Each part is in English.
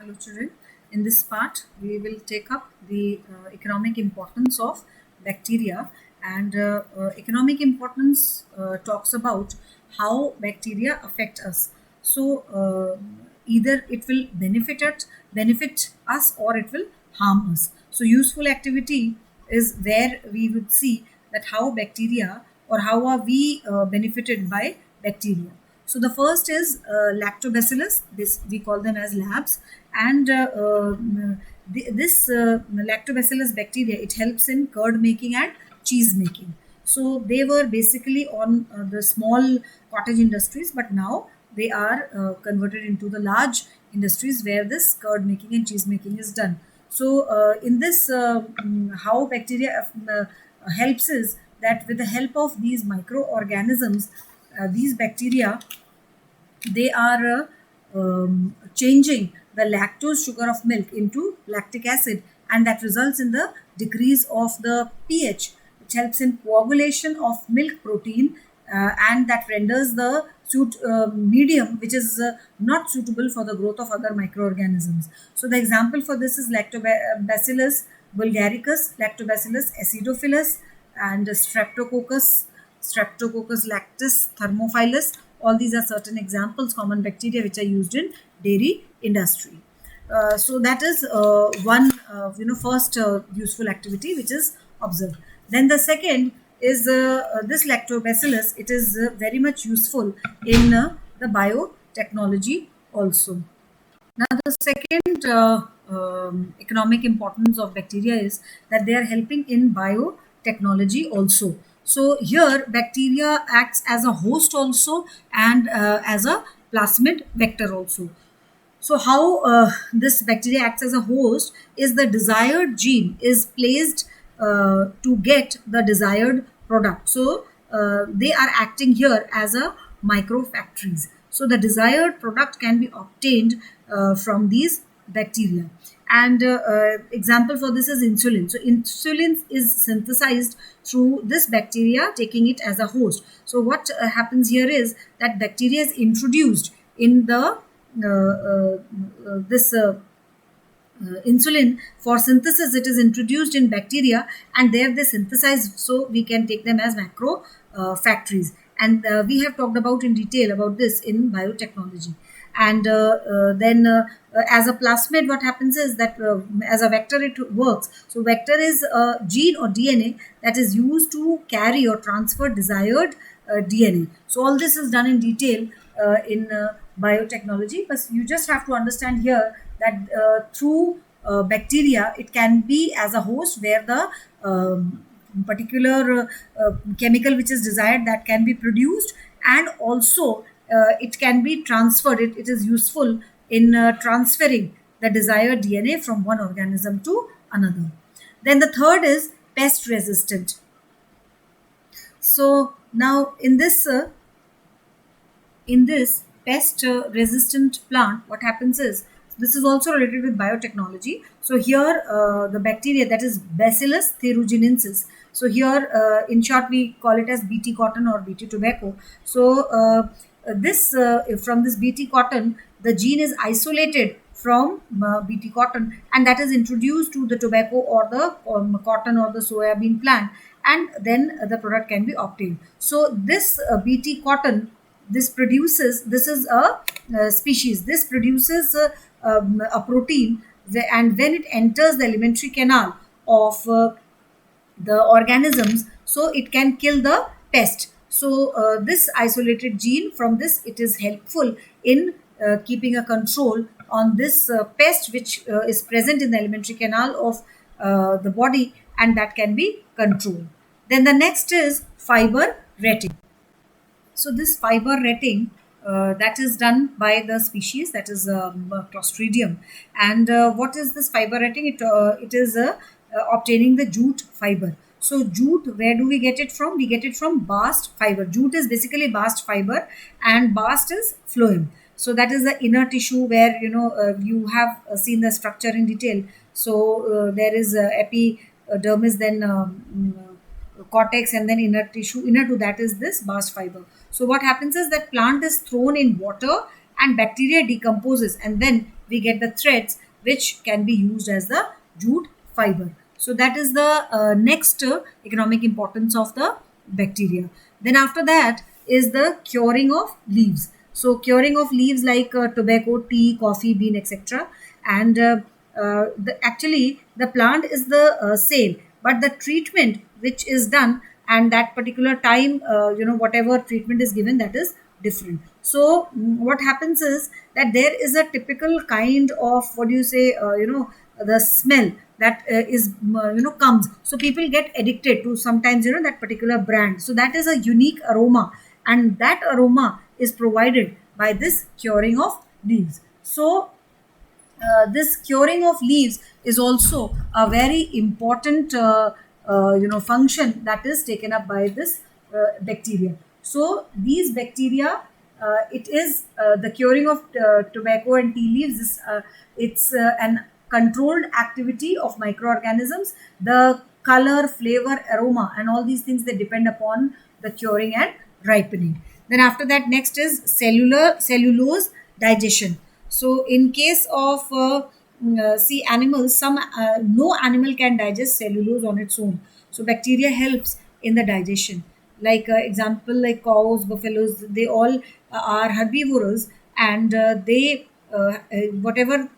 Hello, children. In this part, we will take up the economic importance of bacteria, and economic importance talks about how bacteria affect us. So, either it will benefit us, or it will harm us. So, useful activity is where we would see that how bacteria or how are we benefited by bacteria. So the first is lactobacillus. This we call them as labs, and this lactobacillus bacteria, it helps in curd making and cheese making. So they were basically on the small cottage industries, but now they are converted into the large industries where this curd making and cheese making is done. So in this, how bacteria helps is that with the help of these microorganisms, these bacteria, they are changing the lactose sugar of milk into lactic acid, and that results in the decrease of the pH, which helps in coagulation of milk protein, and that renders the medium which is not suitable for the growth of other microorganisms. So the example for this is lactobacillus bulgaricus, lactobacillus acidophilus, and streptococcus lactis thermophilus. All these are certain examples, common bacteria which are used in dairy industry. So that is one first useful activity which is observed. Then the second is this lactobacillus. It is very much useful in the biotechnology also. Now, the second economic importance of bacteria is that they are helping in biotechnology also. So, here bacteria acts as a host also, and as a plasmid vector also. So, how this bacteria acts as a host is the desired gene is placed to get the desired product. So, they are acting here as a micro factories. So, the desired product can be obtained from these bacteria. And example for this is insulin. So, insulin is synthesized through this bacteria taking it as a host. So, what happens here is that bacteria is introduced in the this insulin for synthesis. It is introduced in bacteria, and there they synthesize, so we can take them as macro factories, and we have talked about in detail about this in biotechnology. And then as a plasmid, what happens is that as a vector it works. So vector is a gene or DNA that is used to carry or transfer desired DNA. So all this is done in detail in biotechnology, but you just have to understand here that through bacteria it can be as a host, where the particular chemical which is desired, that can be produced, and also it can be transferred. It is useful in transferring the desired DNA from one organism to another. Then the third is pest resistant. So now in this pest resistant plant, what happens is, this is also related with biotechnology. So here the bacteria, that is Bacillus thuringiensis. So here in short we call it as BT cotton or BT tobacco. So this from this BT cotton, the gene is isolated from BT cotton, and that is introduced to the tobacco or the cotton or the soybean plant, and then the product can be obtained. So this BT cotton, this is a species, this produces a protein, and when it enters the alimentary canal of the organisms, so it can kill the pest. So this isolated gene from this, it is helpful in keeping a control on this pest which is present in the alimentary canal of the body, and that can be controlled. Then the next is fiber retting. So this fiber retting, that is done by the species, that is Clostridium. And what is this fiber retting? It is obtaining the jute fiber. So jute, where do we get it from? We get it from bast fiber. Jute is basically bast fiber, and bast is phloem. So that is the inner tissue where you have seen the structure in detail. So there is epidermis, then cortex, and then inner tissue. Inner to that is this bast fiber. So what happens is that plant is thrown in water, and bacteria decomposes, and then we get the threads which can be used as the jute fiber. So that is the next economic importance of the bacteria. Then after that is the curing of leaves. So curing of leaves like tobacco, tea, coffee, bean, etc. And actually the plant is the same, but the treatment which is done and that particular time, whatever treatment is given, that is different. So what happens is that there is a typical kind of, what do you say, the smell that is comes, so people get addicted to sometimes that particular brand. So that is a unique aroma, and that aroma is provided by this curing of leaves. So this curing of leaves is also a very important function that is taken up by this bacteria. So these bacteria, it is the curing of tobacco and tea leaves is it's an controlled activity of microorganisms. The color, flavor, aroma, and all these things, they depend upon the curing and ripening. Then after that, next is cellulose digestion. So in case of see animals, some no animal can digest cellulose on its own. So bacteria helps in the digestion. Like example, like cows, buffaloes, they all are herbivorous, and they whatever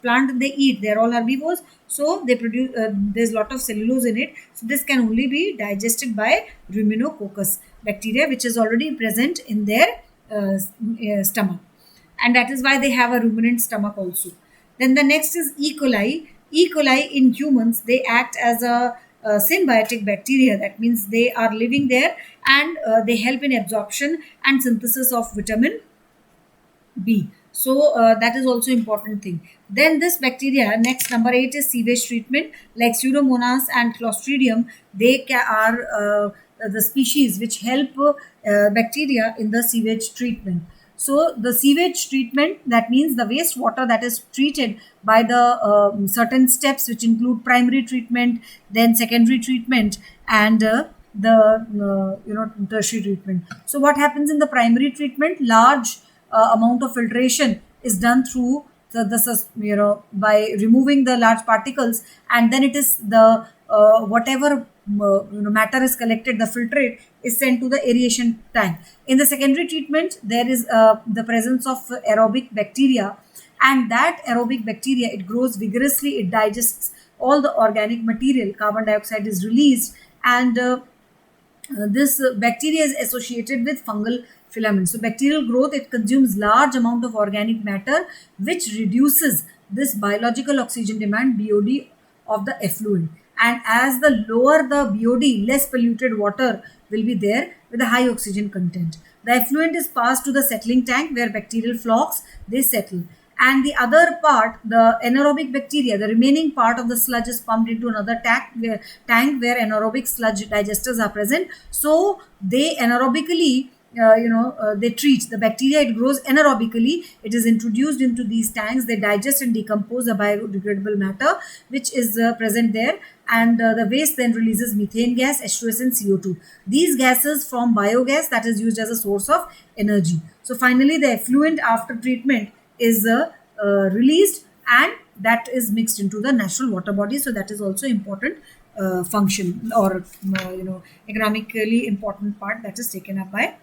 plant they eat, they're all herbivores. So they produce there's a lot of cellulose in it. So this can only be digested by ruminococcus bacteria, which is already present in their stomach, and that is why they have a ruminant stomach also. Then the next is E. coli. E. coli in humans, they act as a symbiotic bacteria. That means they are living there, and they help in absorption and synthesis of vitamin B. So that is also important thing. Then this bacteria, next number 8 is sewage treatment. Like Pseudomonas and Clostridium, they are the species which help bacteria in the sewage treatment. So the sewage treatment, that means the wastewater that is treated by the certain steps, which include primary treatment, then secondary treatment, and tertiary treatment. So what happens in the primary treatment? Large amount of filtration is done through by removing the large particles, and then it is the whatever matter is collected, the filtrate is sent to the aeration tank. In the secondary treatment, there is the presence of aerobic bacteria, and that aerobic bacteria, it grows vigorously, it digests all the organic material, carbon dioxide is released, and this bacteria is associated with fungal filaments. So bacterial growth, it consumes large amount of organic matter, which reduces this biological oxygen demand, BOD, of the effluent. And as the lower the BOD, less polluted water will be there with a high oxygen content. The effluent is passed to the settling tank where bacterial flocks, they settle. And the other part, the anaerobic bacteria, the remaining part of the sludge is pumped into another tank where anaerobic sludge digesters are present. So they anaerobically they treat the bacteria, it grows anaerobically, it is introduced into these tanks, they digest and decompose the biodegradable matter which is present there, and the waste then releases methane gas, H2S, and CO2. These gases form biogas that is used as a source of energy. So finally the effluent after treatment is released, and that is mixed into the natural water body. So that is also important function, or economically important part that is taken up by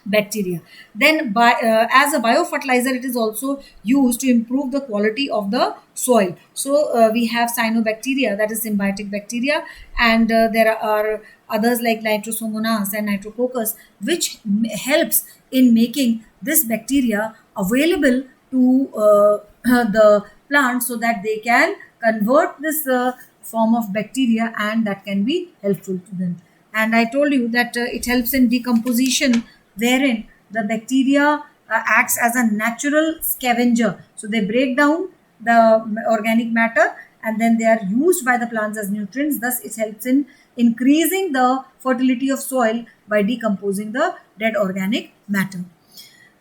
bacteria. Then as a biofertilizer, it is also used to improve the quality of the soil. So we have cyanobacteria, that is symbiotic bacteria, and there are others like Nitrosomonas and Nitrococcus, which helps in making this bacteria available to the plant, so that they can convert this form of bacteria, and that can be helpful to them. And I told you that it helps in decomposition, wherein the bacteria acts as a natural scavenger. So they break down the organic matter, and then they are used by the plants as nutrients. Thus it helps in increasing the fertility of soil by decomposing the dead organic matter.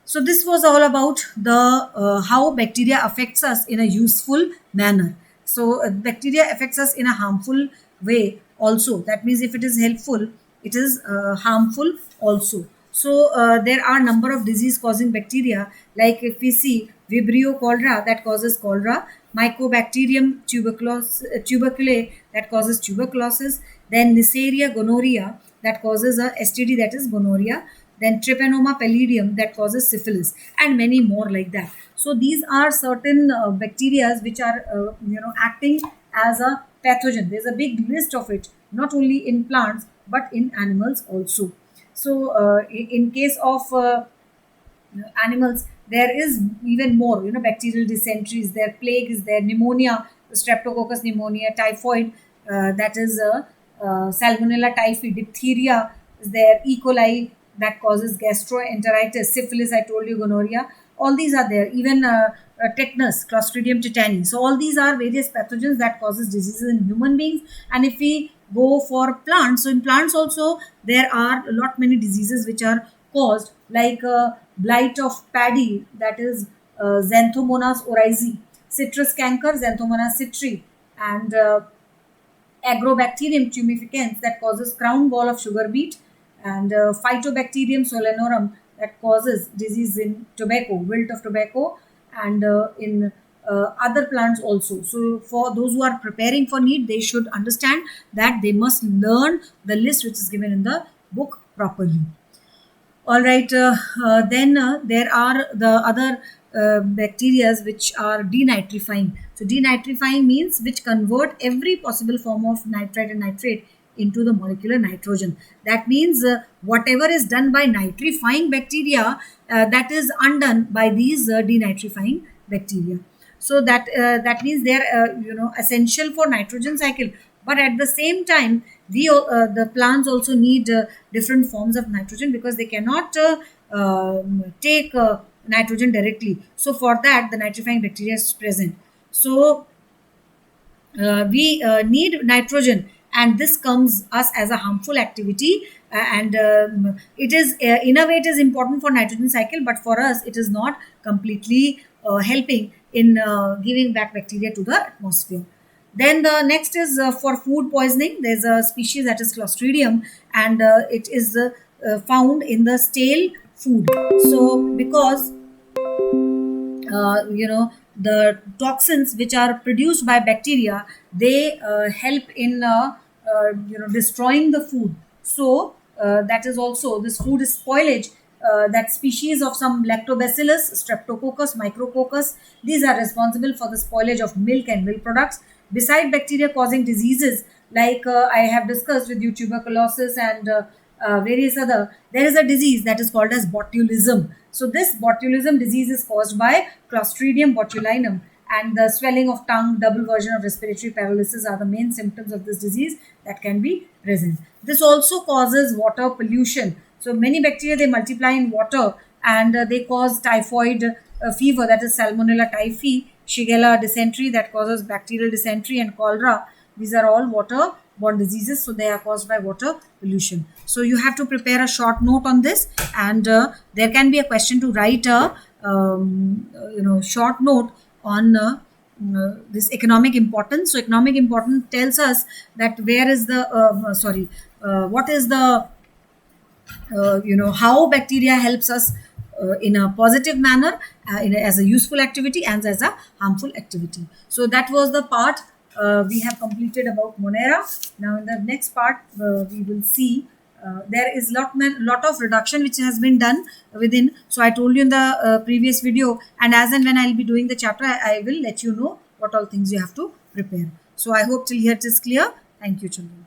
So this was all about the how bacteria affects us in a useful manner. So bacteria affects us in a harmful way also. That means if it is helpful, it is harmful also. So there are number of disease causing bacteria, like if we see Vibrio cholera, that causes cholera, Mycobacterium tuberculosis that causes tuberculosis, then Neisseria gonorrhea that causes a STD, that is gonorrhea, then Trypanosoma pallidum that causes syphilis, and many more like that. So these are certain bacteria which are acting as a pathogen. There's a big list of it, not only in plants but in animals also. So in case of animals, there is even more, bacterial dysentery is there, plague is there, pneumonia, streptococcus pneumonia, typhoid, that is salmonella typhi, diphtheria is there, E. coli that causes gastroenteritis, syphilis, I told you, gonorrhea, all these are there, even tetanus, Clostridium tetani. So all these are various pathogens that causes diseases in human beings. And if we go for plants, so in plants also there are a lot many diseases which are caused, like blight of paddy, that is Xanthomonas oryzae, citrus canker, Xanthomonas citri, and Agrobacterium tumeficans that causes crown gall of sugar beet, and Phytobacterium solenorum that causes disease in tobacco, wilt of tobacco, and in other plants also. So for those who are preparing for NEET, they should understand that they must learn the list which is given in the book properly. All right. Then there are the other bacteria which are denitrifying. So denitrifying means which convert every possible form of nitrite and nitrate into the molecular nitrogen. That means whatever is done by nitrifying bacteria, that is undone by these denitrifying bacteria. So that means they are essential for nitrogen cycle, but at the same time the plants also need different forms of nitrogen, because they cannot take nitrogen directly. So for that the nitrifying bacteria is present. So we need nitrogen, and this comes us as a harmful activity, and it is in a way it is important for nitrogen cycle, but for us it is not completely helping in giving back bacteria to the atmosphere. Then the next is for food poisoning. There's a species that is Clostridium, and it is found in the stale food. So because the toxins which are produced by bacteria, they help in destroying the food. So that is also, this food is spoilage, that species of some lactobacillus, streptococcus, micrococcus, these are responsible for the spoilage of milk and milk products. Beside bacteria causing diseases, like I have discussed with you, tuberculosis and various other, there is a disease that is called as botulism. So this botulism disease is caused by Clostridium botulinum, and the swelling of tongue, double version of respiratory paralysis are the main symptoms of this disease that can be present. This also causes water pollution. So many bacteria, they multiply in water, and they cause typhoid fever, that is Salmonella typhi, Shigella dysentery that causes bacterial dysentery, and cholera. These are all water-borne diseases, so they are caused by water pollution. So you have to prepare a short note on this, and there can be a question to write a short note on this economic importance. So economic importance tells us that where is the what is the how bacteria helps us in a positive manner, as a useful activity and as a harmful activity. So that was the part we have completed about Monera. Now in the next part we will see there is lot of reduction which has been done within. So I told you in the previous video, and as and when I'll be doing the chapter, I will let you know what all things you have to prepare. So I hope till here it is clear. Thank you, children.